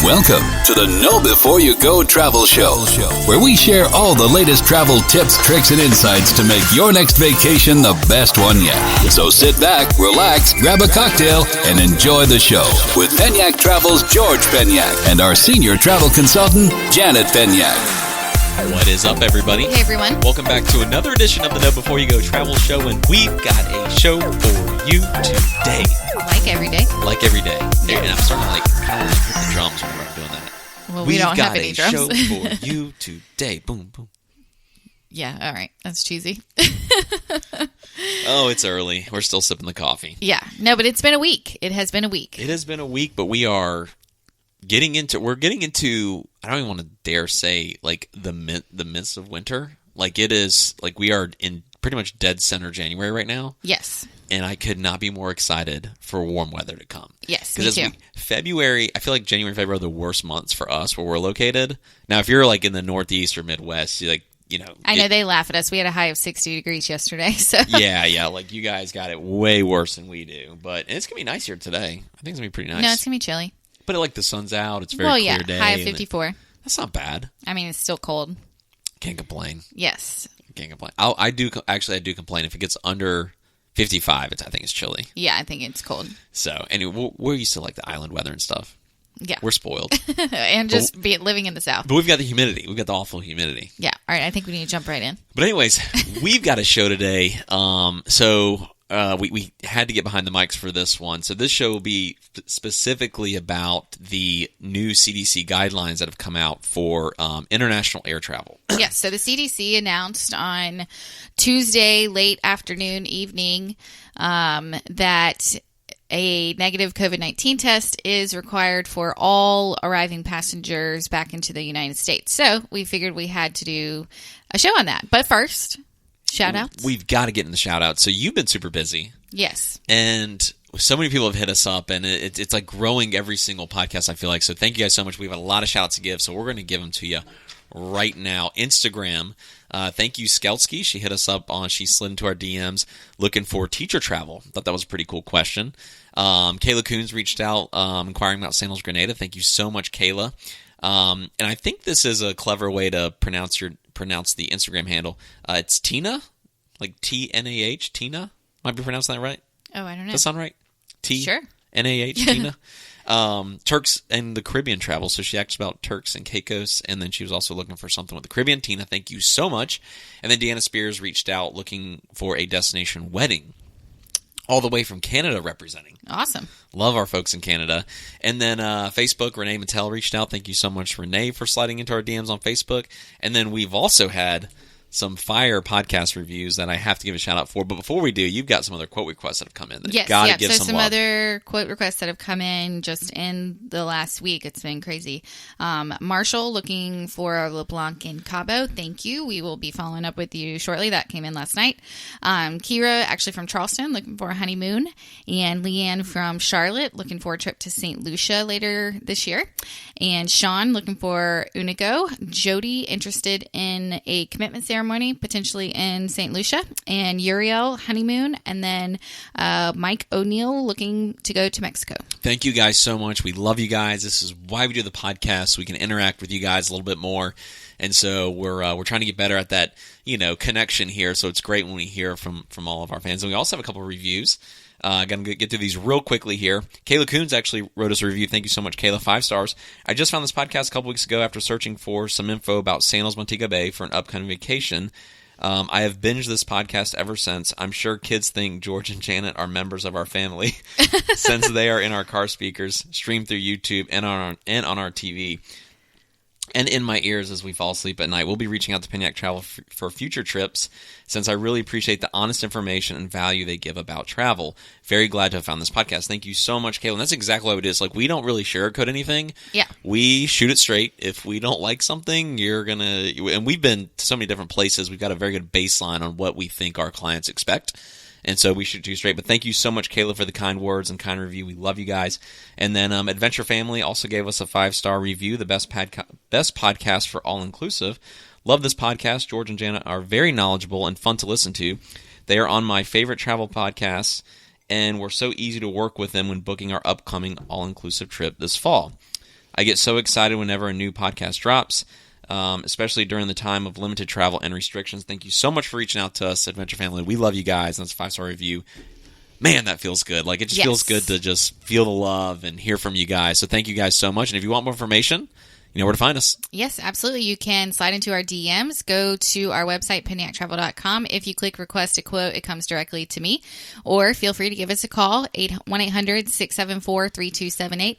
Welcome to the Know Before You Go Travel Show, where we share all the latest travel tips, tricks, and insights to make your next vacation the best one yet. So sit back, relax, grab a cocktail, and enjoy the show with Penyak Travel's George Penyak and our senior travel consultant, Janet Penyak. What is up, everybody? Hey, everyone. Welcome back to another edition of the Know Before You Go Travel Show, and we've got a show for you today. Like every day. Like every day. And I'm starting to hit the drums whenever I'm doing that. Well, we don't have any drums. We've got a show for you today. Boom, boom. Yeah, all right. That's cheesy. Oh, it's early. We're still sipping the coffee. Yeah. No, but it's been a week. It has been a week. It has been a week, but we're getting into, I don't even want to dare say, like, the midst of winter. Like, it is, like, we are in pretty much dead center January right now. Yes. And I could not be more excited for warm weather to come. Yes, me too. February, I feel like January and February are the worst months for us where we're located. Now, if you're like in the Northeast or Midwest, you're like, I know they laugh at us. We had a high of 60 degrees yesterday. So yeah, like you guys got it way worse than we do. But it's gonna be nice here today. I think it's gonna be pretty nice. No, it's gonna be chilly. But like the sun's out. It's very clear day. High of 54. That's not bad. I mean, it's still cold. Can't complain. Yes. Can't complain. I do complain if it gets under 55. I think it's chilly. Yeah, I think it's cold. So anyway, we're used to like the island weather and stuff. Yeah. We're spoiled. And just living in the South. But we've got the humidity. We've got the awful humidity. Yeah. All right. I think we need to jump right in. But anyways, we've got a show today. We had to get behind the mics for this one. So this show will be specifically about the new CDC guidelines that have come out for international air travel. Yes. So the CDC announced on Tuesday, late afternoon, evening, that a negative COVID-19 test is required for all arriving passengers back into the United States. So we figured we had to do a show on that. But first, shout-outs. We've got to get in the shout-outs. So you've been super busy. Yes. And so many people have hit us up, and it's like growing every single podcast, I feel like. So thank you guys so much. We have a lot of shout-outs to give, so we're going to give them to you right now. Instagram. Thank you, Skeltsky. She hit us up she slid into our DMs looking for teacher travel. Thought that was a pretty cool question. Kayla Coons reached out inquiring about Sandals Grenada. Thank you so much, Kayla. And I think this is a clever way to pronounce the Instagram handle. It's Tina, like T-N-A-H, Tina. Might be pronouncing that right? Oh, I don't know. Does that sound right? Sure. N-A-H, Tina. Turks and the Caribbean travel. So she asked about Turks and Caicos, and then she was also looking for something with the Caribbean. Tina, thank you so much. And then Deanna Spears reached out looking for a destination wedding, all the way from Canada representing. Awesome. Love our folks in Canada. And then Facebook, Renee Mattel reached out. Thank you so much, Renee, for sliding into our DMs on Facebook. And then we've also had some fire podcast reviews that I have to give a shout out for. But before we do, you've got some other quote requests that have come in. Yes, gotta give some love. other quote requests that have come in just in the last week. It's been crazy. Marshall looking for a LeBlanc in Cabo. Thank you. We will be following up with you shortly. That came in last night. Kira, actually from Charleston, looking for a honeymoon. And Leanne from Charlotte, looking for a trip to St. Lucia later this year. And Sean looking for Unico. Jody interested in a commitment ceremony, potentially in St. Lucia, and Uriel honeymoon, and then Mike O'Neill looking to go to Mexico. Thank you guys so much. We love you guys. This is why we do the podcast, so we can interact with you guys a little bit more. And so we're trying to get better at that, connection here. So it's great when we hear from all of our fans. And we also have a couple of reviews. Going to get through these real quickly here. Kayla Coons actually wrote us a review. Thank you so much, Kayla. 5 stars. I just found this podcast a couple weeks ago after searching for some info about Sandals Montego Bay for an upcoming vacation. I have binged this podcast ever since. I'm sure kids think George and Janet are members of our family since they are in our car speakers, streamed through YouTube, and on our TV. And in my ears as we fall asleep at night. We'll be reaching out to Penyak Travel for future trips, since I really appreciate the honest information and value they give about travel. Very glad to have found this podcast. Thank you so much, Caitlin. That's exactly what it is. Like, we don't really sugarcoat anything. Yeah. We shoot it straight. If we don't like something, you're going to... And we've been to so many different places. We've got a very good baseline on what we think our clients expect. And so we should do straight. But thank you so much, Kayla, for the kind words and kind review. We love you guys. And then Adventure Family also gave us a 5-star review, the best podcast for all-inclusive. Love this podcast. George and Janet are very knowledgeable and fun to listen to. They are on my favorite travel podcasts, and we're so easy to work with them when booking our upcoming all-inclusive trip this fall. I get so excited whenever a new podcast drops, especially during the time of limited travel and restrictions. Thank you so much for reaching out to us, Adventure Family. We love you guys. That's a 5-star review. Man, that feels good. Like, it just feels good to just feel the love and hear from you guys. So thank you guys so much. And if you want more information, you know where to find us. Yes, absolutely. You can slide into our DMs. Go to our website, PennyacTravel.com. If you click request a quote, it comes directly to me. Or feel free to give us a call, 1-800-674-3278.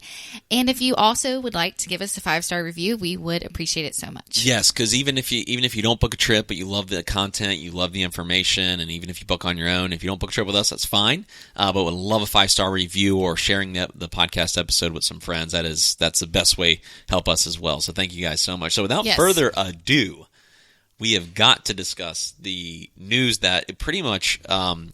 And if you also would like to give us a 5-star review, we would appreciate it so much. Yes, because even if you don't book a trip, but you love the content, you love the information, and even if you book on your own, if you don't book a trip with us, that's fine. But would love a 5-star review or sharing the podcast episode with some friends. That's the best way to help us as well. So thank you guys so much. So without further ado, we have got to discuss the news that pretty much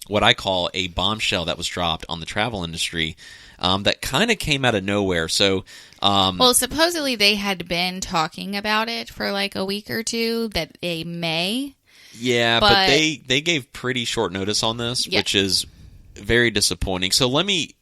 what I call a bombshell that was dropped on the travel industry that kind of came out of nowhere. So, well, supposedly they had been talking about it for like a week or two that they may. Yeah, but they gave pretty short notice on this, which is very disappointing. So let me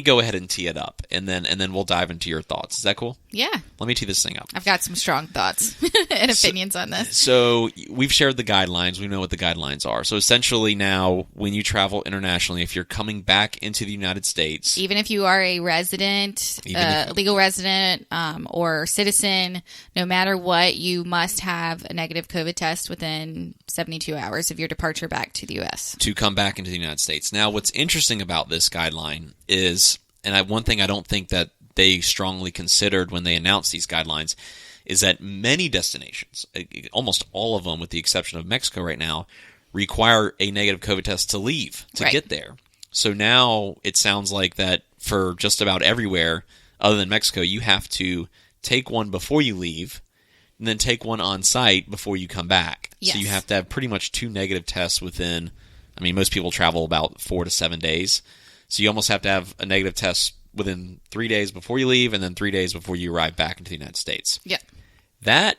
go ahead and tee it up, and then we'll dive into your thoughts. Is that cool? Yeah. Let me tee this thing up. I've got some strong thoughts and opinions on this. So we've shared the guidelines. We know what the guidelines are. So essentially now, when you travel internationally, if you're coming back into the United States... Even if you are a resident, legal resident, or citizen, no matter what, you must have a negative COVID test within 72 hours of your departure back to the U.S. to come back into the United States. Now, what's interesting about this guideline is, and one thing I don't think that they strongly considered when they announced these guidelines, is that many destinations, almost all of them with the exception of Mexico right now, require a negative COVID test to leave, to get there. So now it sounds like that for just about everywhere other than Mexico, you have to take one before you leave and then take one on site before you come back. Yes. So you have to have pretty much 2 negative tests within, most people travel about 4 to 7 days. So you almost have to have a negative test within 3 days before you leave and then 3 days before you arrive back into the United States. Yeah. But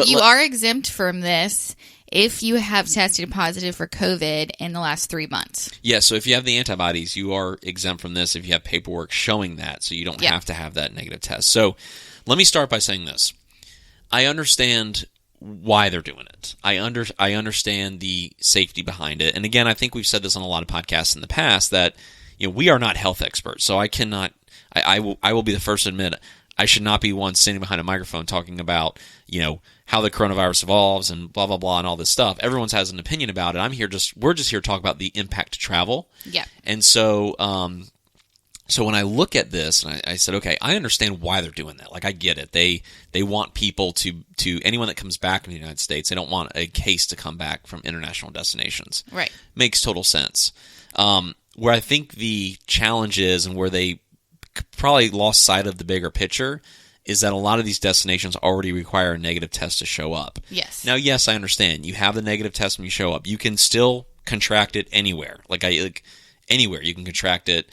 you are exempt from this if you have tested positive for COVID in the last 3 months. Yeah, so if you have the antibodies, you are exempt from this if you have paperwork showing that, so you don't have to have that negative test. So let me start by saying this. I understand why they're doing it. I understand the safety behind it. And again, I think we've said this on a lot of podcasts in the past that we are not health experts. So I will be the first to admit I should not be one standing behind a microphone talking about, how the coronavirus evolves and blah blah blah and all this stuff. Everyone has an opinion about it. We're just here to talk about the impact to travel. Yeah. And so So when I look at this, and I said, okay, I understand why they're doing that. Like, I get it. They want people to anyone that comes back in the United States, they don't want a case to come back from international destinations. Right. Makes total sense. Where I think the challenge is, and where they probably lost sight of the bigger picture, is that a lot of these destinations already require a negative test to show up. Yes. Now, yes, I understand. You have the negative test when you show up. You can still contract it anywhere. Like anywhere you can contract it.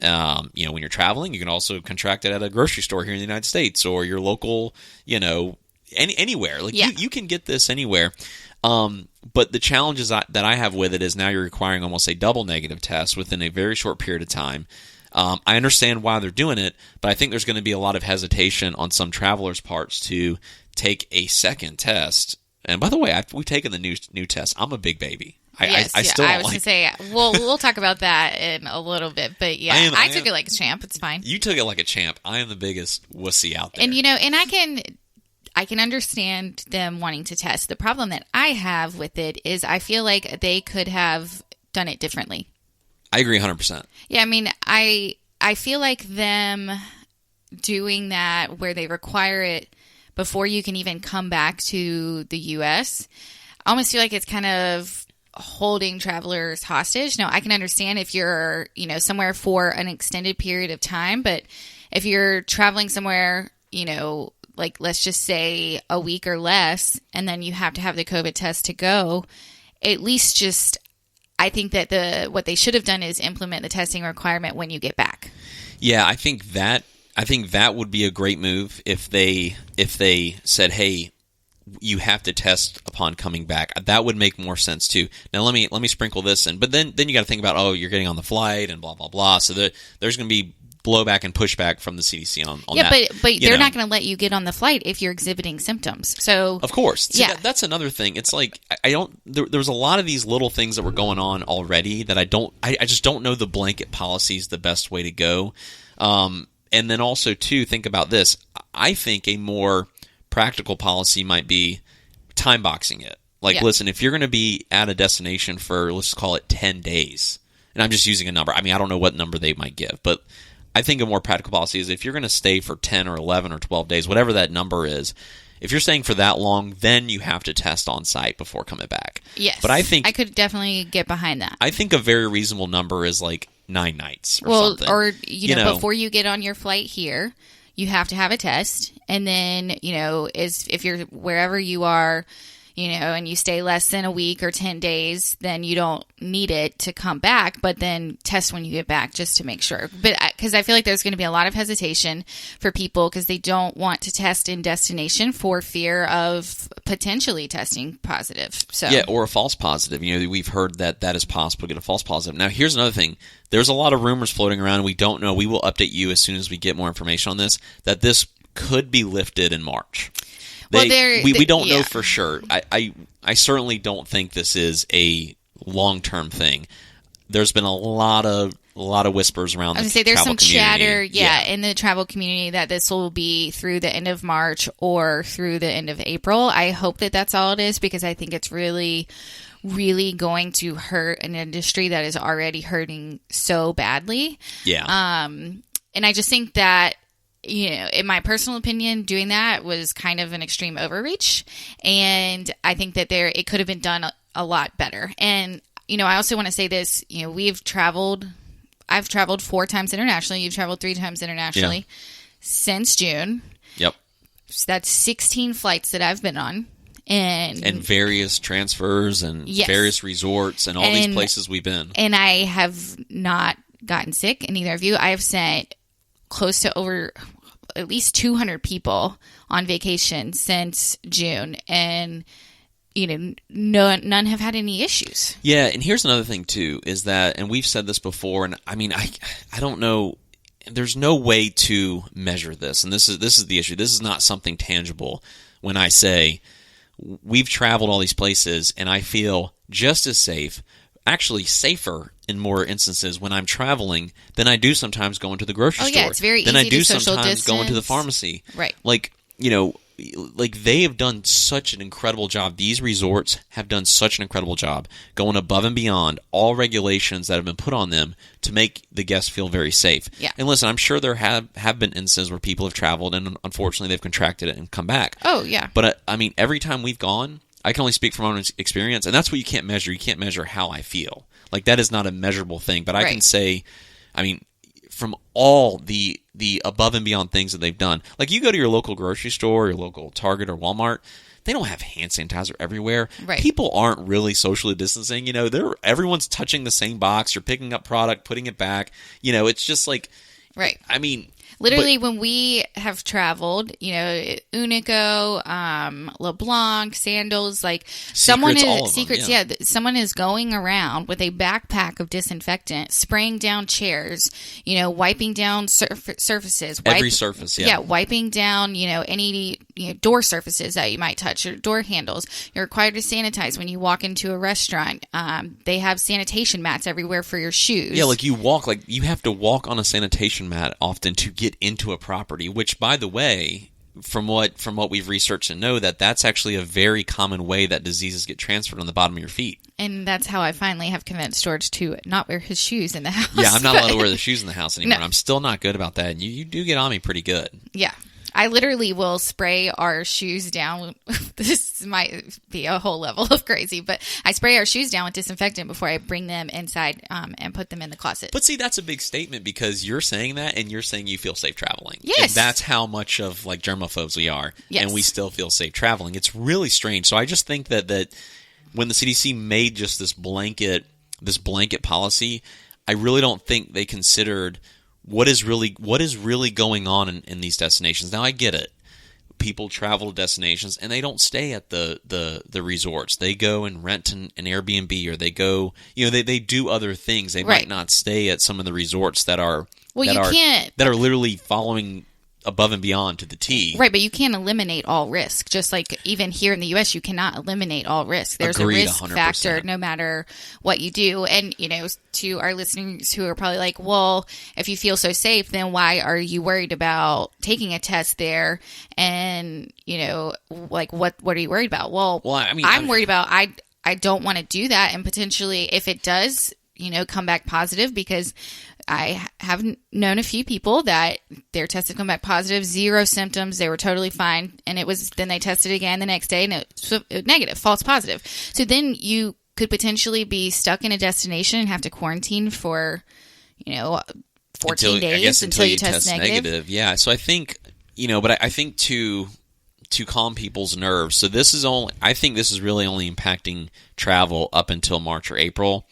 When you're traveling, you can also contract it at a grocery store here in the United States or your local, anywhere. Like you can get this anywhere. But the challenges that I have with it is now you're requiring almost a double negative test within a very short period of time. I understand why they're doing it, but I think there's going to be a lot of hesitation on some travelers' parts to take a second test. And by the way, we've taken the new test. I'm a big baby. I still I was going to say, we'll talk about that in a little bit, but yeah, I took it like a champ. It's fine. You took it like a champ. I am the biggest wussy out there. And and I can understand them wanting to test. The problem that I have with it is I feel like they could have done it differently. I agree 100%. Yeah, I feel like them doing that where they require it before you can even come back to the U.S., I almost feel like it's kind of holding travelers hostage. Now, I can understand if you're, somewhere for an extended period of time, but if you're traveling somewhere, like let's just say a week or less, and then you have to have the COVID test to go, at least I think that what they should have done is implement the testing requirement when you get back. Yeah, I think that would be a great move if they said, hey, you have to test upon coming back. That would make more sense too. Now let me sprinkle this in. But then you got to think about, you're getting on the flight and blah blah blah. So there's going to be blowback and pushback from the CDC on yeah, that. but they're not going to let you get on the flight if you're exhibiting symptoms. So of course, see, yeah, that's another thing. It's like I don't. There's a lot of these little things that were going on already that I just don't know the blanket policy is the best way to go. And then also too, think about this. I think a more practical policy might be time boxing it. Like, listen, if you're going to be at a destination for, let's call it 10 days, and I'm just using a number. I mean, I don't know what number they might give, but I think a more practical policy is if you're going to stay for 10 or 11 or 12 days, whatever that number is, if you're staying for that long, then you have to test on site before coming back. Yes. But I think I could definitely get behind that. I think a very reasonable number is like 9 nights or something. Or, you know, before you get on your flight here, you have to have a test. And then, you know, if you're wherever you are, you know, and you stay less than a week or 10 days, then you don't need it to come back, but then test when you get back just to make sure. But because I feel like there's going to be a lot of hesitation for people because they don't want to test in destination for fear of potentially testing positive. So yeah, or a false positive. You know, we've heard that is possible to get a false positive. Now, here's another thing. There's a lot of rumors floating around. We don't know. We will update you as soon as we get more information on this, that this could be lifted in March. We don't know for sure. I certainly don't think this is a long-term thing. There's been a lot of whispers around the travel community. There's some chatter, in the travel community that this will be through the end of March or through the end of April. I hope that that's all it is because I think it's really, really going to hurt an industry that is already hurting so badly. Yeah. And I just think that, you know, in my personal opinion, doing that was kind of an extreme overreach. And I think that it could have been done a lot better. And, you know, I also want to say this, you know, I've traveled 4 times internationally. You've traveled 3 times internationally since June. Yep. So that's 16 flights that I've been on. And various transfers and various resorts and all these places we've been. And I have not gotten sick, and neither of you. I have sent close to over at least 200 people on vacation since June, and you know, none have had any issues. Yeah, and here's another thing too, is that, and we've said this before, and I mean, I don't know, there's no way to measure this, and this is the issue. This is not something tangible. When I say we've traveled all these places, and I feel just as safe, actually safer in more instances when I'm traveling than I do sometimes going to the grocery store. Oh yeah, it's very easy than I do to social sometimes distance. going to the pharmacy. Right. Like, you know, like they have done such an incredible job. These resorts have done such an incredible job going above and beyond all regulations that have been put on them to make the guests feel very safe. Yeah. And listen, I'm sure there have been instances where people have traveled and unfortunately they've contracted it and come back. Oh, yeah. But I mean, every time we've gone, I can only speak from my own experience, and that's what you can't measure. You can't measure how I feel. Like, that is not a measurable thing. But I can say, I mean, from all the above and beyond things that they've done. Like, you go to your local grocery store, your local Target or Walmart, they don't have hand sanitizer everywhere. Right. People aren't really socially distancing. You know, everyone's touching the same box. You're picking up product, putting it back. You know, it's just like, right. I mean, literally, when we have traveled, you know, Unico, LeBlanc, Sandals, like someone someone is going around with a backpack of disinfectant, spraying down chairs, you know, wiping down surfaces, every surface, wiping down, you know, any door surfaces that you might touch or door handles. You're required to sanitize when you walk into a restaurant. They have sanitation mats everywhere for your shoes. Yeah, like you have to walk on a sanitation mat often to get into a property, which, by the way, from what we've researched and know, that's actually a very common way that diseases get transferred on the bottom of your feet. And that's how I finally have convinced George to not wear his shoes in the house. Yeah, I'm not allowed to wear the shoes in the house anymore. No. I'm still not good about that. And you do get on me pretty good. Yeah. I literally will spray our shoes down. This might be a whole level of crazy, but I spray our shoes down with disinfectant before I bring them inside and put them in the closet. But see, that's a big statement because you're saying that and you're saying you feel safe traveling. Yes. And that's how much of like germaphobes we are. Yes. And we still feel safe traveling. It's really strange. So I just think that when the CDC made just this blanket policy, I really don't think they considered what is really going on in these destinations. Now, I get it. people travel to destinations and they don't stay at the resorts. They go and rent an Airbnb, or they go, they do other things. They might not stay at some of the resorts that are literally following above and beyond to the T. Right, but you can't eliminate all risk. Just like even here in the U.S., you cannot eliminate all risk. There's a risk 100%. Factor no matter what you do. And, to our listeners who are probably like, well, if you feel so safe, then why are you worried about taking a test there? And, like, what are you worried about? Well, I'm worried about, I don't want to do that. And potentially, if it does, come back positive, because I have known a few people that their tests have come back positive, 0 symptoms. They were totally fine. And then they tested again the next day and it was negative, false positive. So then you could potentially be stuck in a destination and have to quarantine for, 14 days until you test negative. Yeah. So I think, but I think to calm people's nerves. So I think this is really only impacting travel up until March or April.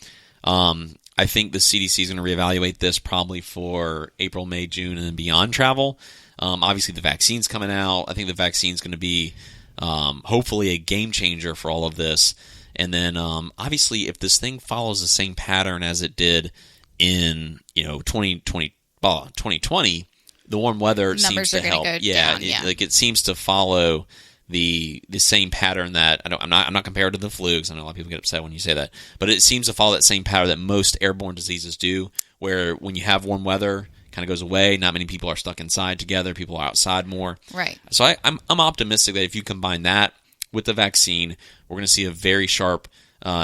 I think the CDC is going to reevaluate this probably for April, May, June, and then beyond travel. Obviously, the vaccine's coming out. I think the vaccine's going to be hopefully a game changer for all of this. And then, obviously, if this thing follows the same pattern as it did in 2020, the warm weather seems to help. It seems to follow the same pattern that I'm not compared to the flu, because I know a lot of people get upset when you say that, but it seems to follow that same pattern that most airborne diseases do, where when you have warm weather, it kind of goes away. Not many people are stuck inside together. People are outside more. Right. So I'm optimistic that if you combine that with the vaccine, we're going to see a very sharp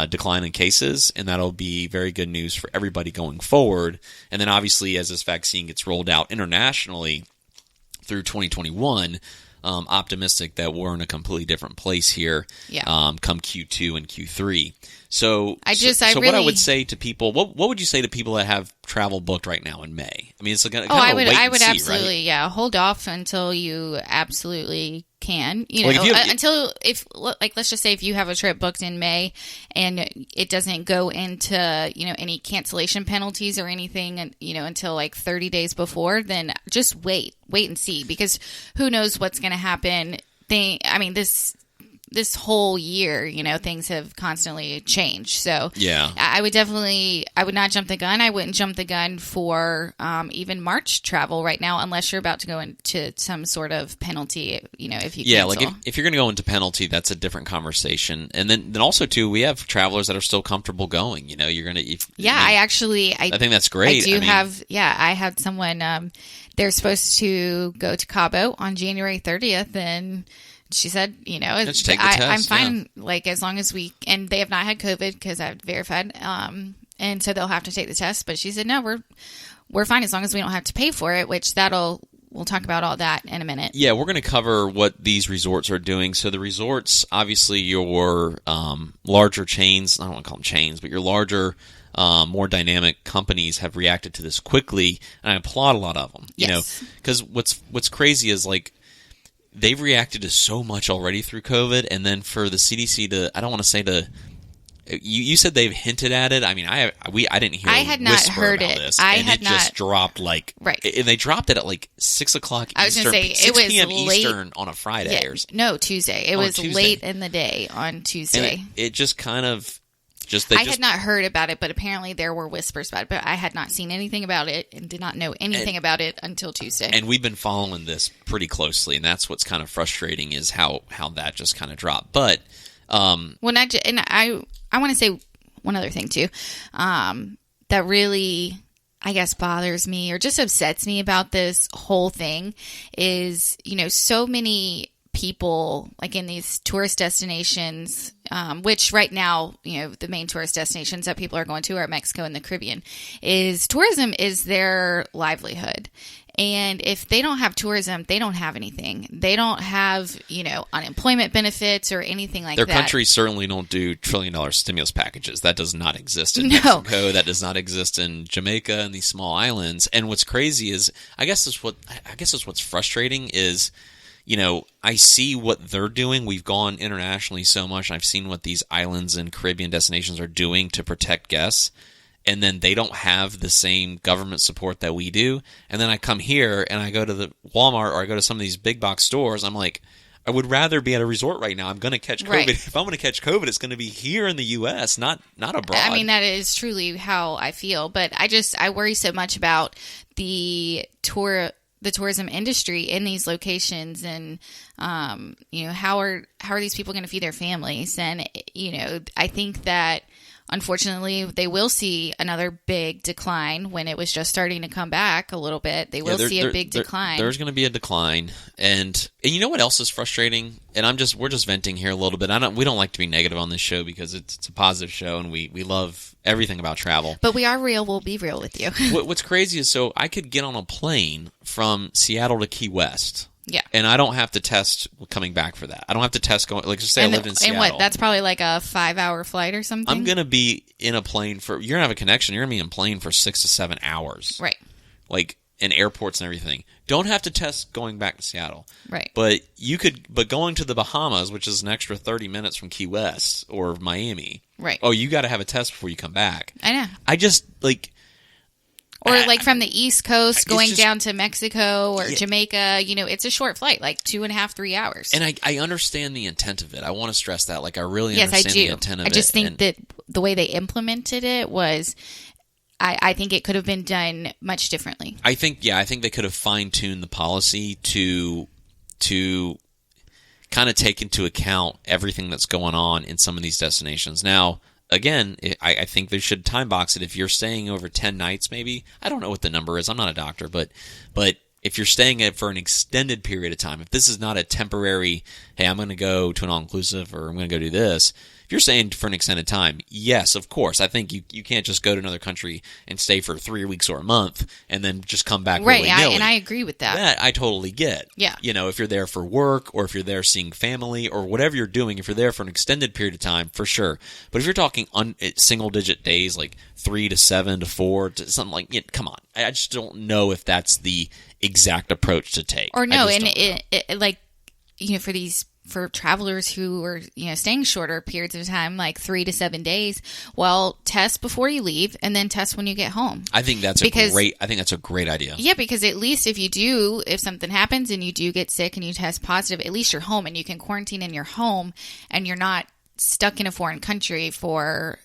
decline in cases, and that'll be very good news for everybody going forward. And then obviously, as this vaccine gets rolled out internationally through 2021, optimistic that we're in a completely different place here come Q2 and Q3. So what I would say to people, what would you say to people that have travel booked right now in May? I mean, it's kind of I would see, absolutely, right? hold off until you absolutely can. Let's just say if you have a trip booked in May and it doesn't go into, any cancellation penalties or anything, until like 30 days before, then just wait and see, because who knows what's going to happen. This whole year, things have constantly changed. So yeah, I would not jump the gun. I wouldn't jump the gun for even March travel right now, unless you're about to go into some sort of penalty, if you cancel. Like if you're going to go into penalty, that's a different conversation. And then also too, we have travelers that are still comfortable going, you're going to, I think that's great. I had someone, they're supposed to go to Cabo on January 30th, and she said, just take the test, I'm fine, like as long as and they have not had COVID because I've verified, and so they'll have to take the test. But she said, no, we're fine as long as we don't have to pay for it, which we'll talk about all that in a minute. Yeah, we're going to cover what these resorts are doing. So the resorts, obviously your larger chains, I don't want to call them chains, but your larger, more dynamic companies have reacted to this quickly, and I applaud a lot of them. Because what's crazy is like, they've reacted to so much already through COVID, and then for the CDC to, I don't want to say to, you said they've hinted at it. I mean, I didn't hear. I had not heard about it. This, I and had it not just dropped like right, and they dropped it at like 6 o'clock Eastern. I was going to say it was 6 p.m. late, Eastern on a Friday or no Tuesday. It was Tuesday. Late in the day on Tuesday. And it just kind of. I had not heard about it, but apparently there were whispers about it. But I had not seen anything about it and did not know anything about it until Tuesday. And we've been following this pretty closely, and that's what's kind of frustrating is how that just kind of dropped. But I want to say one other thing too, that really, I guess, bothers me or just upsets me about this whole thing is, so many people like in these tourist destinations, which right now, the main tourist destinations that people are going to are Mexico and the Caribbean, is tourism is their livelihood. And if they don't have tourism, they don't have anything. They don't have, unemployment benefits or anything like that. Their countries certainly don't do $1 trillion stimulus packages. That does not exist in Mexico. That does not exist in Jamaica and these small islands. And what's crazy is, I guess that's what's frustrating is, I see what they're doing. We've gone internationally so much, and I've seen what these islands and Caribbean destinations are doing to protect guests. and then they don't have the same government support that we do. And then I come here and I go to the Walmart or I go to some of these big box stores. I'm like, I would rather be at a resort right now. I'm going to catch COVID. Right. If I'm going to catch COVID, it's going to be here in the U.S., not abroad. I mean, that is truly how I feel. But I worry so much about the tourism industry in these locations, and how are these people going to feed their families? And I think that unfortunately they will see another big decline when it was just starting to come back a little bit. They will see a big decline. There's going to be a decline, and you know what else is frustrating? And we're just venting here a little bit. We don't like to be negative on this show because it's a positive show, and we love everything about travel. But we are real. We'll be real with you. What's crazy is, so I could get on a plane from Seattle to Key West. Yeah. And I don't have to test coming back for that. I don't have to test going, like, just say I lived in Seattle. And what? That's probably like a 5-hour flight or something? I'm going to be in a plane you're going to have a connection. You're going to be in a plane for 6 to 7 hours. Right. Like, in airports and everything. Don't have to test going back to Seattle. Right. But going to the Bahamas, which is an extra 30 minutes from Key West or Miami. Right. Oh, you got to have a test before you come back. I know. I just, like... Or like from the East Coast going down to Mexico or Jamaica, it's a short flight, like 2.5, 3 hours. And I understand the intent of it. I want to stress that. Like, I really understand the intent of it. I just think that the way they implemented it was, I think it could have been done much differently. I think they could have fine-tuned the policy to kind of take into account everything that's going on in some of these destinations. Now, again, I think they should time box it. If you're staying over 10 nights, maybe, I don't know what the number is. I'm not a doctor, but if you're staying at for an extended period of time, if this is not a temporary, hey, I'm going to go to an all-inclusive or I'm going to go do this. If you're staying for an extended time, yes, of course. I think you can't just go to another country and stay for 3 weeks or a month and then just come back right, willy-nilly. And I agree with that. That I totally get. Yeah. If you're there for work or if you're there seeing family or whatever you're doing, if you're there for an extended period of time, for sure. But if you're talking single-digit days, like 3 to 7 to 4 to something like, come on. I just don't know if that's the exact approach to take. Or no, for travelers who are staying shorter periods of time, like 3 to 7 days, well, test before you leave and then test when you get home. I think that's a great idea. Yeah, because at least if something happens and you do get sick and you test positive, at least you're home and you can quarantine in your home and you're not stuck in a foreign country for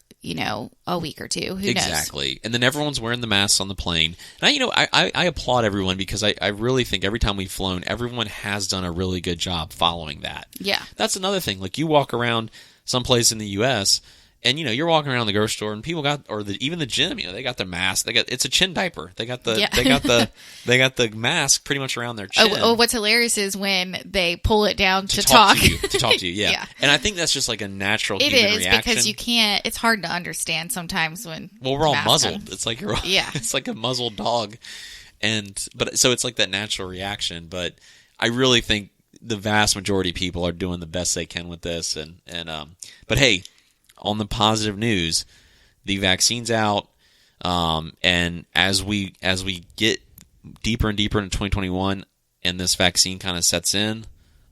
a week or two. Who knows? Exactly. And then everyone's wearing the masks on the plane. And I applaud everyone because I really think every time we've flown, everyone has done a really good job following that. Yeah. That's another thing. Like, you walk around someplace in the U.S., and you're walking around the grocery store, and people even the gym, they got their mask. It's a chin diaper. They got the mask pretty much around their chin. Oh, what's hilarious is when they pull it down to talk to you. Yeah. And I think that's just like a natural human reaction. It is, because you can't. It's hard to understand sometimes when. Well, we're all muzzled. It's like it's like a muzzled dog, so it's like that natural reaction. But I really think the vast majority of people are doing the best they can with this, but hey. On the positive news, the vaccine's out, and as we get deeper and deeper into 2021, and this vaccine kind of sets in,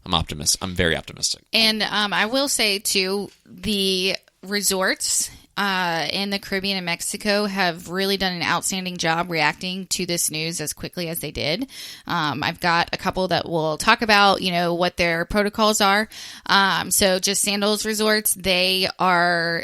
I'm optimistic. I'm very optimistic. And I will say too, the resorts in the Caribbean and Mexico have really done an outstanding job reacting to this news as quickly as they did. I've got a couple that will talk about, what their protocols are. So just Sandals Resorts, they are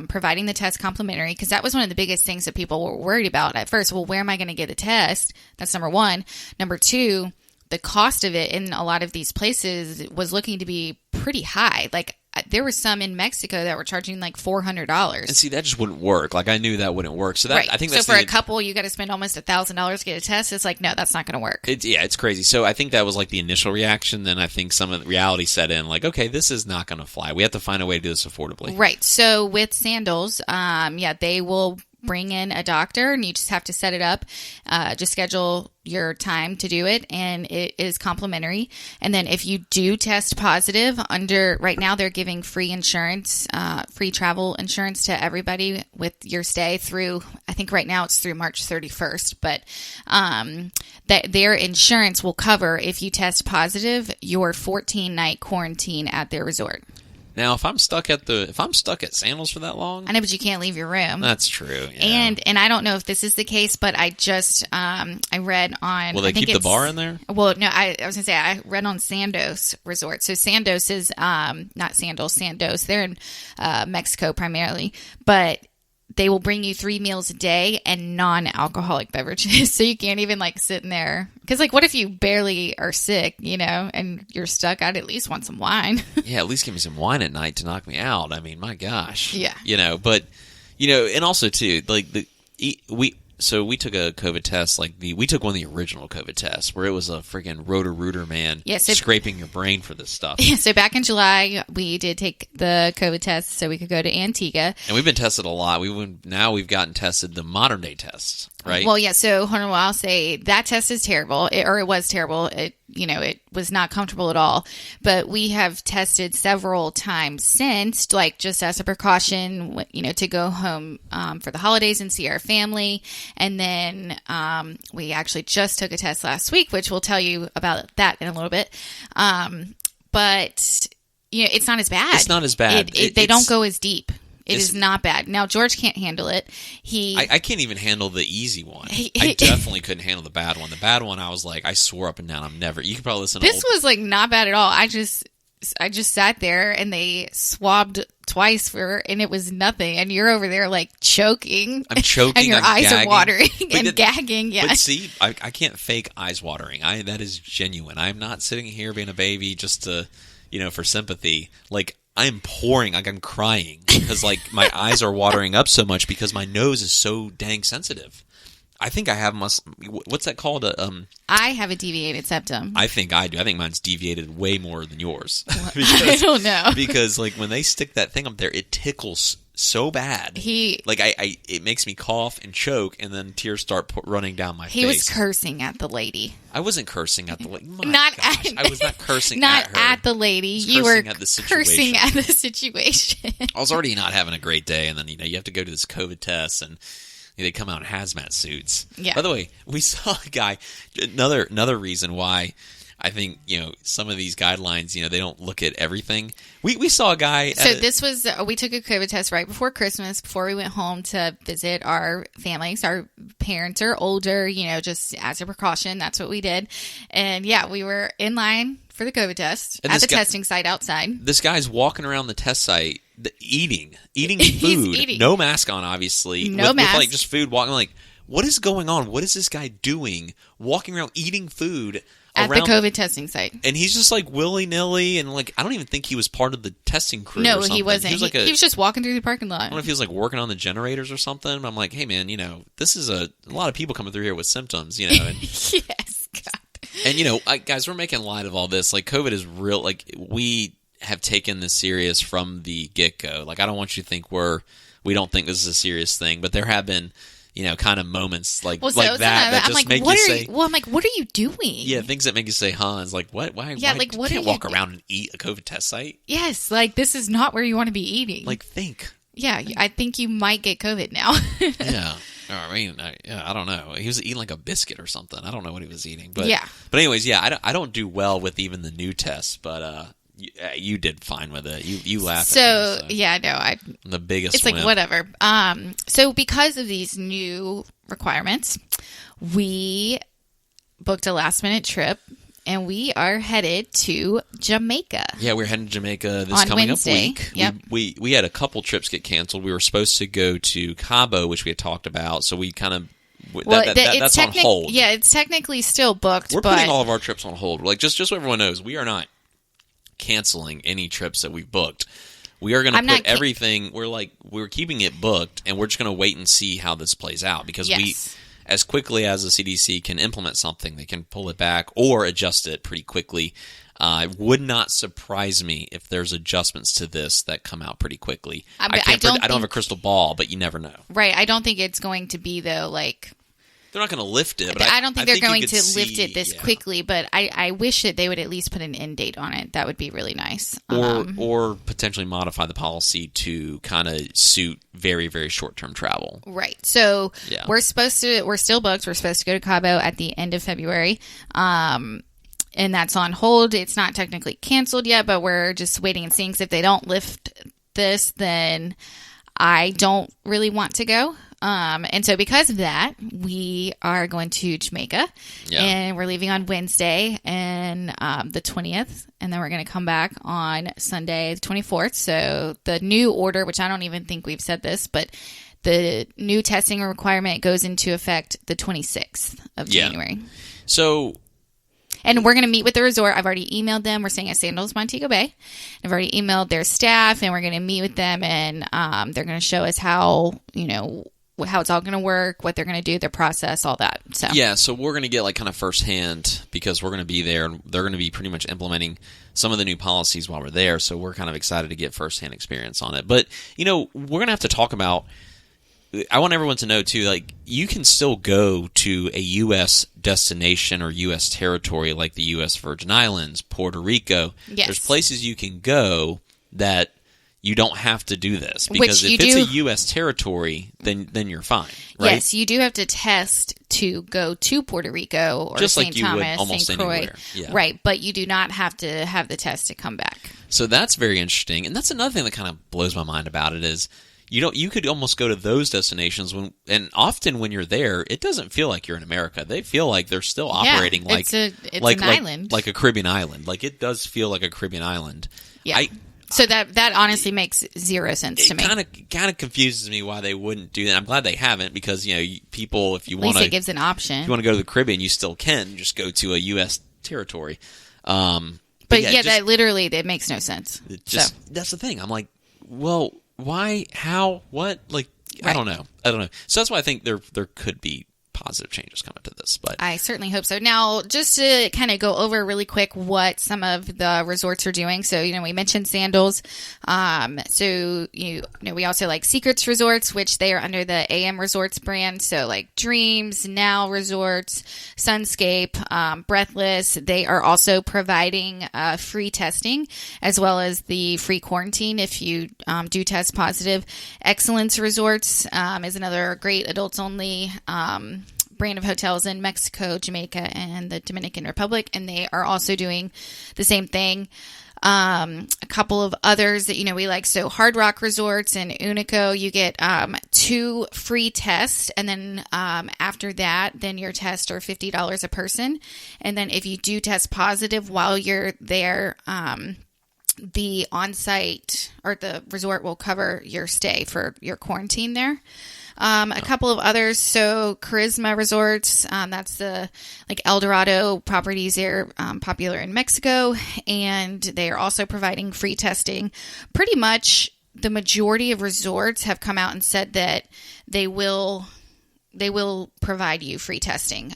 providing the test complimentary, because that was one of the biggest things that people were worried about at first. Well, where am I going to get a test? That's number one. Number two, the cost of it in a lot of these places was looking to be pretty high. Like, there were some in Mexico that were charging like $400. And see, that just wouldn't work. Like, I knew that wouldn't work. So right. I think that's so for a couple, you got to spend almost $1,000 to get a test. It's like, no, that's not going to work. It's crazy. So I think that was like the initial reaction. Then I think some of the reality set in. Like, okay, this is not going to fly. We have to find a way to do this affordably. Right. So with Sandals, they will bring in a doctor, and you just have to set it up. Just schedule your time to do it, and it is complimentary. And then if you do test positive, right now they're giving free insurance, free travel insurance to everybody with your stay through, I think right now it's through March 31st, but that their insurance will cover, if you test positive, your 14-night quarantine at their resort. Now, if I'm stuck at Sandals for that long, I know, but you can't leave your room. that's true. Yeah. And I don't know if this is the case, but I just I read on. Will they keep the bar in there? Well, no, I was gonna say I read on Sandals Resort. So Sandals is not Sandals, Sandos. They're in Mexico primarily, but they will bring you 3 meals a day and non-alcoholic beverages. So you can't even like sit in there. Because like, what if you barely are sick, and you're stuck? I'd at least want some wine. Yeah, at least give me some wine at night to knock me out. I mean, my gosh. Yeah. But, and also too, like we took a COVID test, we took one of the original COVID tests where it was a freaking Roto-Rooter man scraping your brain for this stuff. Yeah, so back in July, we did take the COVID test so we could go to Antigua. And we've been tested a lot. Now we've gotten tested the modern day tests, right? Well, yeah, so hold on, I'll say that test is terrible, it was terrible. It was not comfortable at all. But we have tested several times since, like just as a precaution, to go home for the holidays and see our family. And then we actually just took a test last week, which we'll tell you about that in a little bit. But it's not as bad. It's not as bad. They don't go as deep. It is not bad. Now, George can't handle it. I can't even handle the easy one. I definitely couldn't handle the bad one. The bad one, I was like, I swore up and down, you could probably listen to this was like not bad at all. I just sat there and they swabbed twice and it was nothing. And you're over there like choking. I'm choking. And your eyes gagging. are watering and gagging. Yeah. But see, I can't fake eyes watering. That is genuine. I'm not sitting here being a baby just to, for sympathy. Like, I'm pouring, like I'm crying because like my eyes are watering up so much because my nose is so dang sensitive. I think I have what's that called? I have a deviated septum. I think I do. I think mine's deviated way more than yours. I don't know. Because like when they stick that thing up there, it tickles so bad. It makes me cough and choke, and then tears start running down my face. He was cursing at the lady. I wasn't cursing at the lady. I was not cursing not at her. At the lady. You were cursing at the situation. I was already not having a great day, and then you have to go to this COVID test, and they come out in hazmat suits. Yeah. By the way, we saw a guy. Another reason why I think some of these guidelines, they don't look at everything. We saw a guy. So this was we took a COVID test right before Christmas, before we went home to visit our families. Our parents are older, just as a precaution. That's what we did, and yeah, we were in line for the COVID test at the testing site outside. This guy's walking around the test site, eating food, no mask on, obviously, mask, with like just food, walking. Like, what is going on? What is this guy doing? Walking around eating food at the COVID testing site, and he's just like willy nilly, and like I don't even think he was part of the testing crew. No, or something. He wasn't. He was just walking through the parking lot. I don't know if he was like working on the generators or something. But I'm like, hey man, this is a lot of people coming through here with symptoms, And, yes, God. And guys, we're making light of all this. Like, COVID is real. Like, we have taken this serious from the get-go. Like, I don't want you to think we don't think this is a serious thing, but there have been, kind of moments like that just make you say. Well, I'm like, what are you doing? Yeah, things that make you say, "Hans." Like, what? Why? Yeah, why what? You can't walk around and eat a COVID test site. Yes, like this is not where you want to be eating. Like, think. Yeah, I think you might get COVID now. Yeah. I mean, I don't know. He was eating like a biscuit or something. I don't know what he was eating. But yeah. But anyways, yeah, I don't do well with even the new tests, but you did fine with it. You laughed at me. So. Yeah, no, I'm the biggest It's like, wimp. whatever. So because of these new requirements, we booked a last-minute trip, and we are headed to Jamaica. Yeah, we're heading to Jamaica this on coming Wednesday. up week. Yep. We had a couple trips get canceled. We were supposed to go to Cabo, which we had talked about, so we kind of... that's on hold. Yeah, it's technically still booked. We're putting all of our trips on hold. Like, just so everyone knows, we are not canceling any trips that we've booked. We are going to put everything... We're keeping it booked, and we're just going to wait and see how this plays out, because as quickly as the CDC can implement something, they can pull it back or adjust it pretty quickly. It would not surprise me if there's adjustments to this that come out pretty quickly. I don't have a crystal ball, but you never know. Right. I don't think it's going to be, though, like... They're not going to lift it. But I don't think they're going to lift it this quickly, but I wish that they would at least put an end date on it. That would be really nice. Or potentially modify the policy to kind of suit very, very short-term travel. Right. So we're still booked. We're supposed to go to Cabo at the end of February. and that's on hold. It's not technically canceled yet, but we're just waiting and seeing. 'Cause if they don't lift this, then I don't really want to go. And so because of that, we are going to Jamaica, and we're leaving on Wednesday and the 20th, and then we're going to come back on Sunday, the 24th. So the new order, which I don't even think we've said this, but the new testing requirement goes into effect the 26th of January. So... And we're going to meet with the resort. I've already emailed them. We're staying at Sandals Montego Bay. I've already emailed their staff, and we're going to meet with them, and they're going to show us how it's all going to work, what they're going to do, their process, all that. So we're going to get like kind of firsthand, because we're going to be there, and they're going to be pretty much implementing some of the new policies while we're there. So we're kind of excited to get firsthand experience on it. But, we're going to have to talk about, I want everyone to know too, like, you can still go to a U.S. destination or U.S. territory like the U.S. Virgin Islands, Puerto Rico. Yes. There's places you can go that you don't have to do this, because if it's a U.S. territory, then you're fine, right? Yes, you do have to test to go to Puerto Rico or just St. like you Thomas, would almost St. Croix. anywhere. Yeah. Right, but you do not have to have the test to come back. So that's very interesting, and that's another thing that kind of blows my mind about it is, you could almost go to those destinations and often when you're there, it doesn't feel like you're in America. They feel like they're still operating it's an island, like a Caribbean island. Like, it does feel like a Caribbean island. Yeah. So that honestly makes zero sense to me. It kind of confuses me why they wouldn't do that. I'm glad they haven't, because people, if you want to, at least it gives an option. If you want to go to the Caribbean, you still can just go to a U.S. territory. But that literally, it makes no sense. That's the thing. I'm like, well, why? How? What? Like, right. I don't know. So that's why I think there could be positive changes coming to this. But I certainly hope so. Now, just to kind of go over really quick what some of the resorts are doing. So, we mentioned Sandals. We also like Secrets Resorts, which they are under the AM Resorts brand. So like Dreams, Now Resorts, Sunscape, Breathless. They are also providing free testing as well as the free quarantine if you do test positive. Excellence Resorts is another great adults only brand of hotels in Mexico, Jamaica, and the Dominican Republic, and they are also doing the same thing. A couple of others that we like, so Hard Rock Resorts and Unico, you get 2 free tests, and then after that, then your tests are $50 a person, and then if you do test positive while you're there, the on-site or the resort will cover your stay for your quarantine there. A couple of others, so Charisma Resorts, that's the El Dorado properties. They're popular in Mexico, and they are also providing free testing. Pretty much the majority of resorts have come out and said that they will provide you free testing.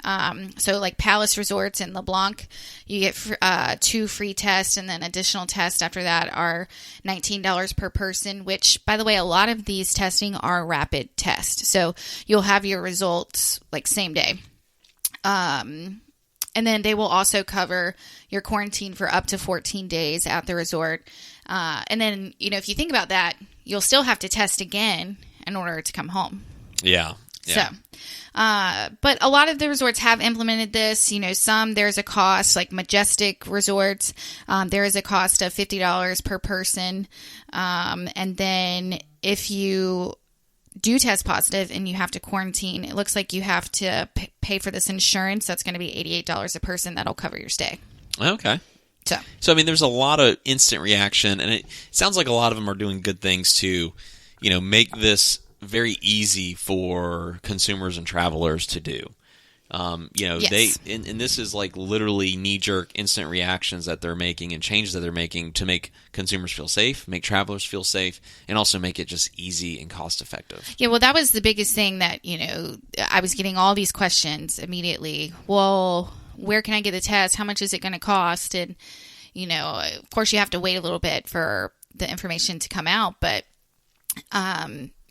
So like Palace Resorts in LeBlanc, you get 2 free tests, and then additional tests after that are $19 per person, which, by the way, a lot of these testing are rapid tests. So you'll have your results like same day. And then they will also cover your quarantine for up to 14 days at the resort. And then, if you think about that, you'll still have to test again in order to come home. Yeah. So, but a lot of the resorts have implemented this. There's a cost, like Majestic Resorts. There is a cost of $50 per person. And then if you do test positive and you have to quarantine, it looks like you have to pay for this insurance. That's going to be $88 a person. That'll cover your stay. Okay. So I mean, there's a lot of instant reaction, and it sounds like a lot of them are doing good things to, make this very easy for consumers and travelers to do. Yes. And this is like literally knee-jerk instant reactions that they're making and changes that they're making to make consumers feel safe, make travelers feel safe, and also make it just easy and cost-effective. Yeah, well, that was the biggest thing that, I was getting all these questions immediately. Well, where can I get the test? How much is it going to cost? And, of course you have to wait a little bit for the information to come out, but,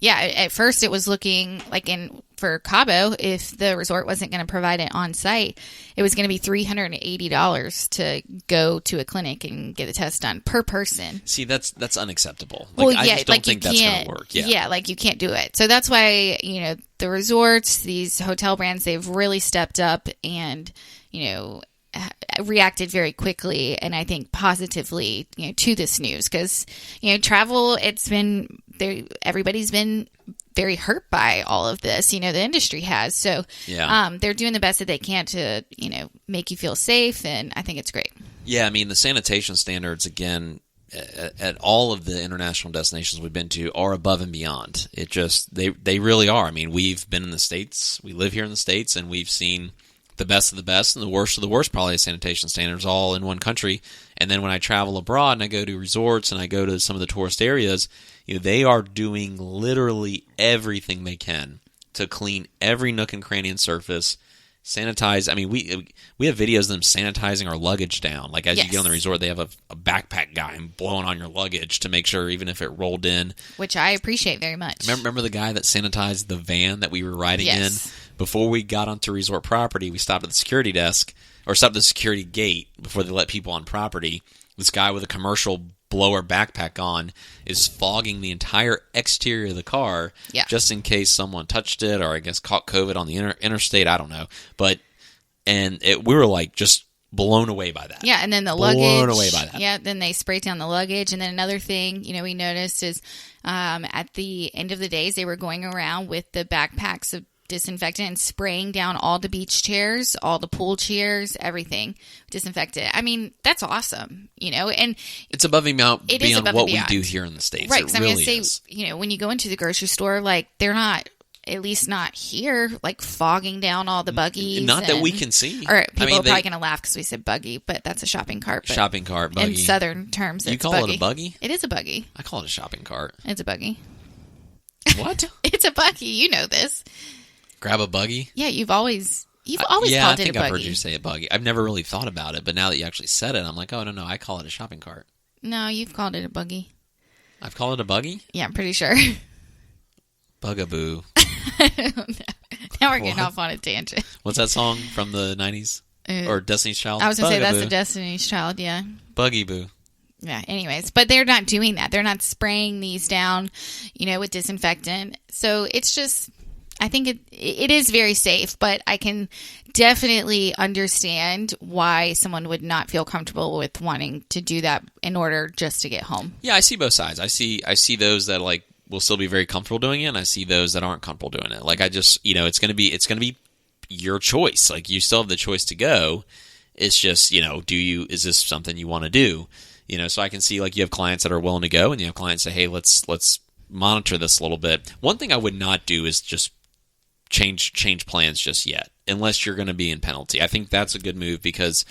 at first it was looking like for Cabo, if the resort wasn't going to provide it on site, it was going to be $380 to go to a clinic and get a test done per person. See, that's unacceptable. I just don't think that's going to work. Yeah, you can't do it. So that's why, the resorts, these hotel brands, they've really stepped up and, reacted very quickly and I think positively, to this news because, travel, it's been there. Everybody's been very hurt by all of this, the industry has. So, they're doing the best that they can to, make you feel safe. And I think it's great. Yeah. I mean, the sanitation standards, again, at all of the international destinations we've been to are above and beyond. It just, they really are. I mean, we've been in the States, we live here in the States, and we've seen the best of the best and the worst of the worst, probably, sanitation standards all in one country. And then when I travel abroad and I go to resorts and I go to some of the tourist areas, they are doing literally everything they can to clean every nook and cranny and surface, sanitize. I mean, we have videos of them sanitizing our luggage down. Like as you get on the resort, they have a backpack guy blowing on your luggage to make sure even if it rolled in. Which I appreciate very much. Remember the guy that sanitized the van that we were riding in? Before we got onto resort property, we stopped at the security desk, or stopped at the security gate before they let people on property. This guy with a commercial blower backpack on is fogging the entire exterior of the car just in case someone touched it or I guess caught COVID on the interstate. I don't know. We were like just blown away by that. Yeah, and then the luggage. Blown away by that. Yeah, then they sprayed down the luggage. And then another thing, we noticed is at the end of the days, they were going around with the backpacks of disinfectant and spraying down all the beach chairs, all the pool chairs, everything disinfected. I mean, that's awesome, and it's above and beyond what we do here in the States. Right. It really is. When you go into the grocery store, like they're not, at least not here, like fogging down all the buggies. Not that we can see. Or people are probably going to laugh because we said buggy, but that's a shopping cart. Shopping cart, buggy. In Southern terms, you call it a buggy? It is a buggy. I call it a shopping cart. It's a buggy. What? It's a buggy. You know this. Grab a buggy? Yeah, you've always called it a buggy. Yeah, I think I've heard you say a buggy. I've never really thought about it, but now that you actually said it, I'm like, oh, no, I call it a shopping cart. No, you've called it a buggy. I've called it a buggy? Yeah, I'm pretty sure. Bugaboo. Now we're getting off on a tangent. What's that song from the 90s? Or Destiny's Child? I was going to say that's the Destiny's Child, yeah. Buggy Boo. Yeah, anyways. But they're not doing that. They're not spraying these down, with disinfectant. So it's just... I think it is very safe, but I can definitely understand why someone would not feel comfortable with wanting to do that in order just to get home. Yeah, I see both sides. I see those that like will still be very comfortable doing it, and I see those that aren't comfortable doing it. Like I just, it's going to be your choice. Like you still have the choice to go. It's just, is this something you want to do? So I can see like you have clients that are willing to go, and you have clients say, hey, let's monitor this a little bit. One thing I would not do is just change plans just yet, unless you're going to be in penalty. I think that's a good move because,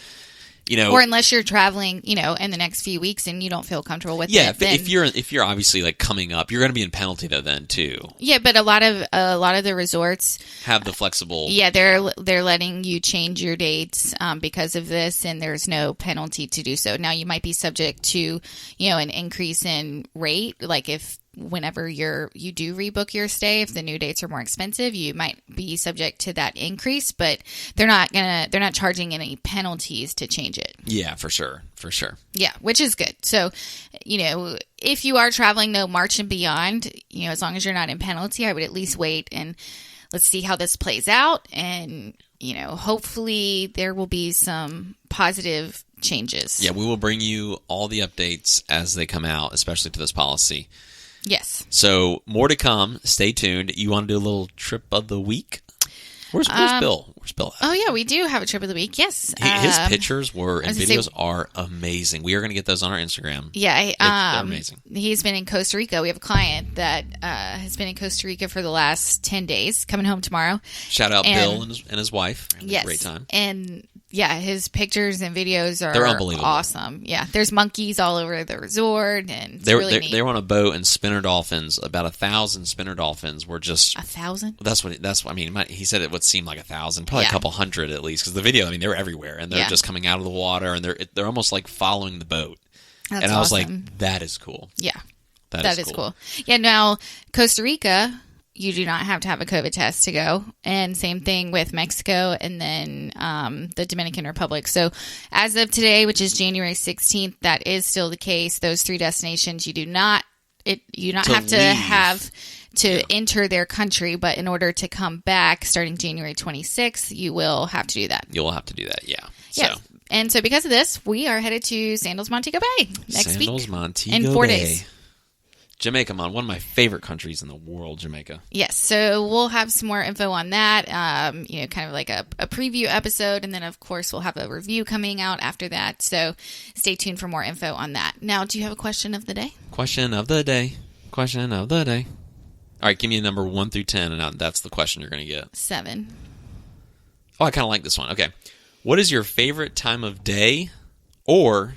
or unless you're traveling, in the next few weeks and you don't feel comfortable with it. Yeah, if you're obviously like coming up, you're going to be in penalty though then too. Yeah, but a lot of the resorts have the flexible. Yeah, they're letting you change your dates because of this, and there's no penalty to do so. Now you might be subject to, an increase in rate, like if. Whenever you do rebook your stay, if the new dates are more expensive, you might be subject to that increase, but they're not charging any penalties to change it. Yeah, for sure. Yeah, which is good. So, if you are traveling though March and beyond, as long as you're not in penalty, I would at least wait and let's see how this plays out, and hopefully there will be some positive changes. Yeah, we will bring you all the updates as they come out, especially to this policy. Yes. So more to come. Stay tuned. You want to do a little trip of the week? Where's Bill? Where's Bill at? Oh, yeah, we do have a trip of the week. Yes. His pictures and videos are amazing. We are going to get those on our Instagram. Yeah. They're amazing. He's been in Costa Rica. We have a client that has been in Costa Rica for the last 10 days, coming home tomorrow. Shout out Bill and his wife. Yes. Great time. And yeah, his pictures and videos they're unbelievable. Awesome. Yeah, there's monkeys all over the resort, and it's really neat. They were on a boat, and spinner dolphins, about 1,000 spinner dolphins were just 1,000. That's what I mean. He said it would seem like 1,000, probably a couple hundred at least, because the video. I mean, they were everywhere, and they're just coming out of the water, and they're almost like following the boat. That's and I was awesome. Like, that is cool. Yeah, that is cool. Yeah. Now Costa Rica, you do not have to have a COVID test to go. And same thing with Mexico and then the Dominican Republic. So as of today, which is January 16th, that is still the case. Those three destinations, you do not have to enter their country, but in order to come back starting January 26th, you will have to do that. You'll have to do that, yeah. Yeah. And so because of this, we are headed to Sandals Montego Bay next week. Sandals Montego in 4 Bay. days. Jamaica, one of my favorite countries in the world, Jamaica. Yes, so we'll have some more info on that, kind of like a preview episode, and then, of course, we'll have a review coming out after that, so stay tuned for more info on that. Now, do you have a question of the day? Question of the day. Question of the day. All right, give me a number 1 through 10, and that's the question you're going to get. 7. Oh, I kind of like this one. Okay. What is your favorite time of day, or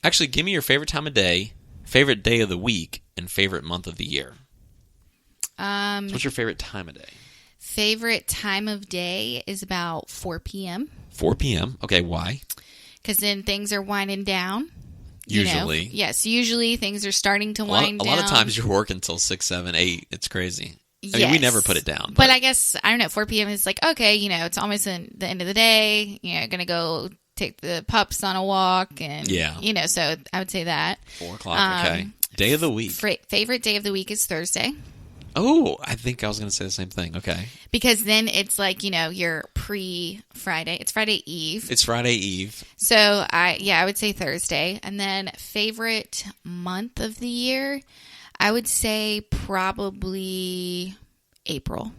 actually, give me your favorite time of day, favorite day of the week, and favorite month of the year. So what's your favorite time of day? Favorite time of day is about 4 p.m. 4 p.m. Okay, why? Because then things are winding down. Usually. Yes, usually things are starting to wind down. A lot of times you're working until 6, 7, 8. It's crazy. Yes. I mean, we never put it down. But I guess, I don't know, 4 p.m. is like, okay, it's almost the end of the day. Going to go take the pups on a walk. And, so I would say that. 4 o'clock, okay. Day of the week. Favorite day of the week is Thursday. Oh, I think I was going to say the same thing. Okay. Because then it's like, you're pre-Friday. It's Friday Eve. It's Friday Eve. So, I would say Thursday. And then favorite month of the year, I would say probably April.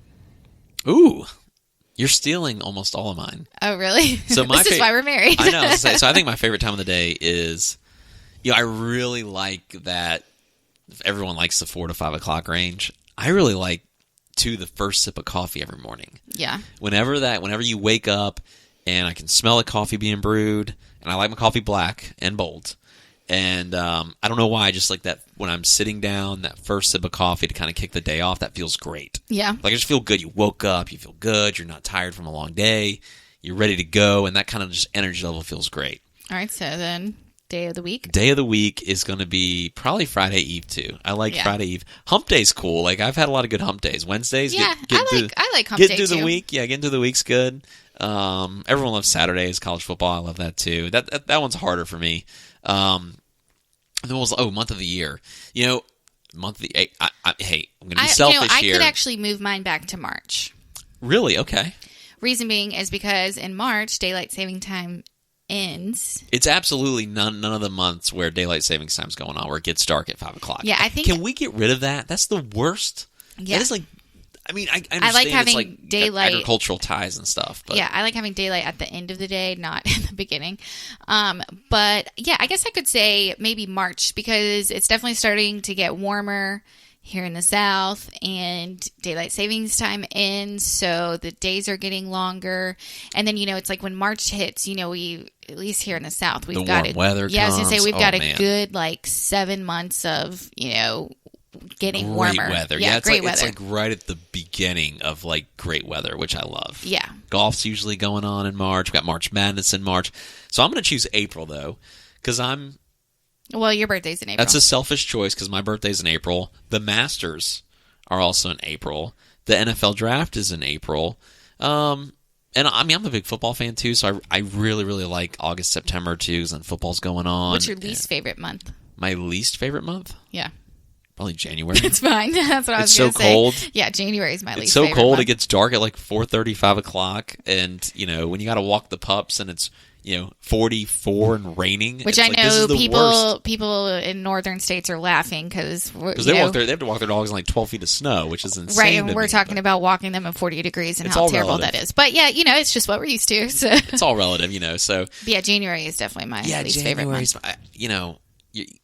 Ooh. You're stealing almost all of mine. Oh, really? So this is why we're married. I know. So I think my favorite time of the day is, I really like that everyone likes the 4 to 5 o'clock range. I really like the first sip of coffee every morning. Yeah. Whenever you wake up and I can smell the coffee being brewed, and I like my coffee black and bold. And I don't know why, I just like that when I'm sitting down, that first sip of coffee to kind of kick the day off, that feels great. Yeah. Like I just feel good. You woke up, you feel good, you're not tired from a long day, you're ready to go, and that kind of just energy level feels great. All right, so then day of the week? Day of the week is going to be probably Friday Eve, too. I like Friday Eve. Hump day's cool. Like, I've had a lot of good hump days. Wednesdays, I like hump day, getting through the week. Yeah, getting through the week's good. Everyone loves Saturdays, college football. I love that, too. That one's harder for me. And then month of the year. Month of the... Hey, I'm going to be selfish here. I could actually move mine back to March. Really? Okay. Reason being is because in March, daylight saving time ends. It's absolutely none of the months where daylight savings time's going on, where it gets dark at 5 o'clock. Yeah, I think... Can we get rid of that? That's the worst. Yeah. That is like... I mean, I understand I like having it's like daylight, agricultural ties and stuff. But. Yeah, I like having daylight at the end of the day, not in the beginning. But yeah, I guess I could say maybe March, because it's definitely starting to get warmer here in the South, and daylight savings time ends, so the days are getting longer. And then, it's like when March hits, we, at least here in the South, we've got warm weather Yeah, comes. I was going to say, we've got a good, 7 months of, getting warmer. Great weather. Yeah, great weather. It's like right at the beginning of great weather, which I love. Yeah. Golf's usually going on in March. We've got March Madness in March. So I'm going to choose April, though, because Well, your birthday's in April. That's a selfish choice because my birthday's in April. The Masters are also in April. The NFL Draft is in April. And I'm a big football fan, too, so I really, really like August, September, too, because then football's going on. What's your least favorite month? My least favorite month? Yeah. Probably January. It's fine. That's what I was going to say. It's so cold. Yeah, January is my least It's so favorite cold. month. It gets dark at 4:30, 5 o'clock. And, when you got to walk the pups and it's, 44 and raining. Which I know people in northern states are laughing because they have to walk their dogs in 12 feet of snow, which is insane. Right, and we're talking about walking them in 40 degrees and how terrible that is. But yeah, it's just what we're used to. So. It's all relative, so. But yeah, January is definitely my least favorite month.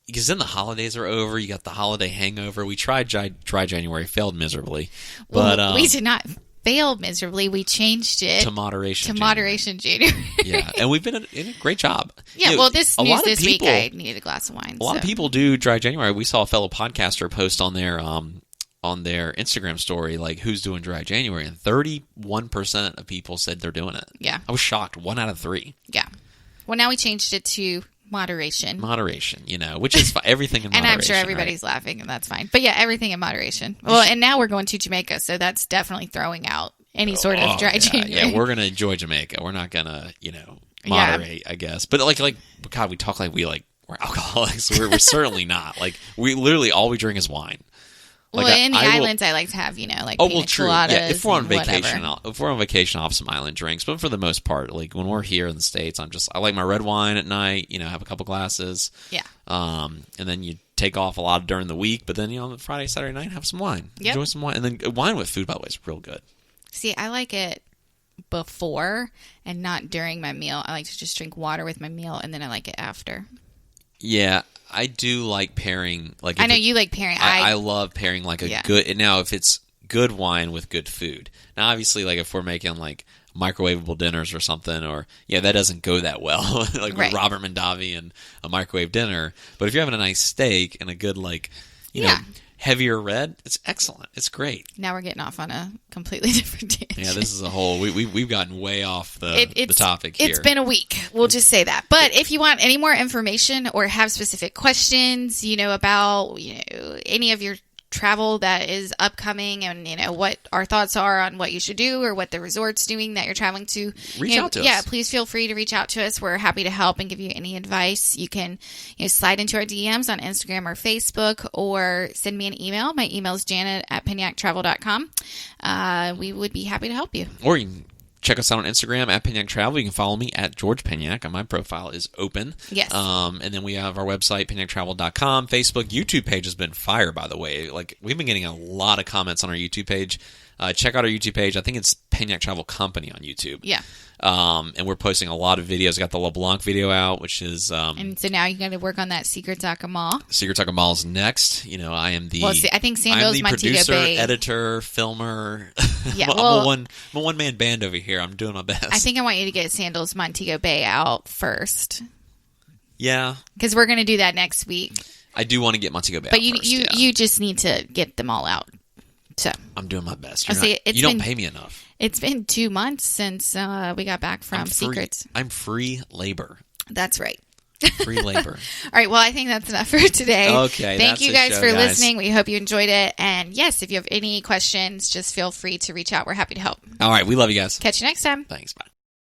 Because then the holidays are over. You got the holiday hangover. We tried dry January, failed miserably. But we did not fail miserably. We changed it to moderation. January. Yeah, and we've been in a great job. Yeah, this week I needed a glass of wine. A lot of people do dry January. We saw a fellow podcaster post on their Instagram story who's doing dry January, and 31% of people said they're doing it. Yeah, I was shocked. 1 out of 3. Yeah. Well, now we changed it to moderation, which is everything in moderation. And I'm sure everybody's laughing, and that's fine. But yeah, everything in moderation. Well, and now we're going to Jamaica, so that's definitely throwing out any sort of dry January. Yeah, we're going to enjoy Jamaica. We're not going to, moderate, I guess. But God, we talk we're alcoholics. We're certainly not. We literally all we drink is wine. Well, Like in the I will- islands, I like to have, like Oh, pina well, true. coladas. Yeah, if we're on and vacation, whatever. if we're on vacation, I'll have some island drinks. But for the most part, like when we're here in the States, I like my red wine at night. Have a couple glasses. Yeah. And then you take off a lot during the week, but then on Friday, Saturday night, have some wine. Yep. Enjoy some wine, and then wine with food, by the way, is real good. See, I like it before and not during my meal. I like to just drink water with my meal, and then I like it after. Yeah, I do like pairing. Like I know you like pairing. I love pairing like a Yeah. good. Now, if it's good wine with good food. Now, obviously, like if we're making like microwavable dinners or something, or that doesn't go that well. Like Right. with Robert Mondavi and a microwave dinner. But if you're having a nice steak and a good you know, heavier red, it's excellent. It's great. Now we're getting off on a completely different tangent. Yeah, this is a whole. We've gotten way off the topic here. It's been a week. We'll just say that. But if you want any more information or have specific questions, about any of your travel that is upcoming, and what our thoughts are on what you should do or what the resort's doing that you're traveling to, Reach out to us. Yeah, please feel free to reach out to us. We're happy to help and give you any advice. You can slide into our DMs on Instagram or Facebook, or send me an email. My email is janet@penyaktravel.com. We would be happy to help you. Or you can check us out on Instagram at Penyak Travel. You can follow me at George Penyak, and my profile is open. Yes. And then we have our website, penyaktravel.com. Facebook, YouTube page has been fire, by the way. Like, we've been getting a lot of comments on our YouTube page. Check out our YouTube page. I think it's Penyak Travel Company on YouTube. Yeah. And we're posting a lot of videos. I got the LeBlanc video out, which is And so now you got to work on that Secret Zaka Mall. Secret Tucker Mall's next. I am the I think I'm Sandals the Montego producer, Bay. editor, filmer. Yeah, I'm well- a one-man band over here. I'm doing my best. I think I want you to get Sandals Montego Bay out first, Yeah. because we're going to do that next week. I do want to get Montego Bay But out you first, you yeah. you just need to get them all out. So I'm doing my best. I'll say it's You don't been- pay me enough. it's been 2 months since we got back from I'm free- Secrets. I'm free labor. That's right. Free labor. All right. Well, I think that's enough for today. Okay, Thank that's you the guys show, for guys. listening. We hope you enjoyed it. And yes, if you have any questions, just feel free to reach out. We're happy to help. All right. We love you guys. Catch you next time. Thanks. Bye.